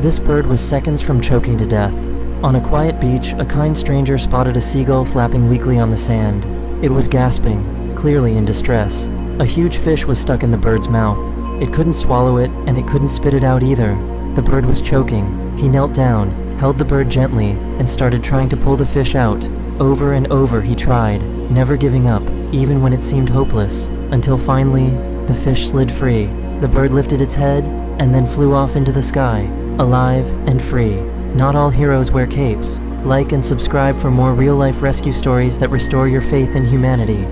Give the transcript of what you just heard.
This bird was seconds from choking to death. On a quiet beach, a kind stranger spotted a seagull flapping weakly on the sand. It was gasping, clearly in distress. A huge fish was stuck in the bird's mouth. It couldn't swallow it, and it couldn't spit it out either. The bird was choking. He knelt down, held the bird gently, and started trying to pull the fish out. Over and over he tried, never giving up, even when it seemed hopeless, until finally, the fish slid free. The bird lifted its head, and then flew off into the sky, alive and free. Not all heroes wear capes. Like and subscribe for more real-life rescue stories that restore your faith in humanity.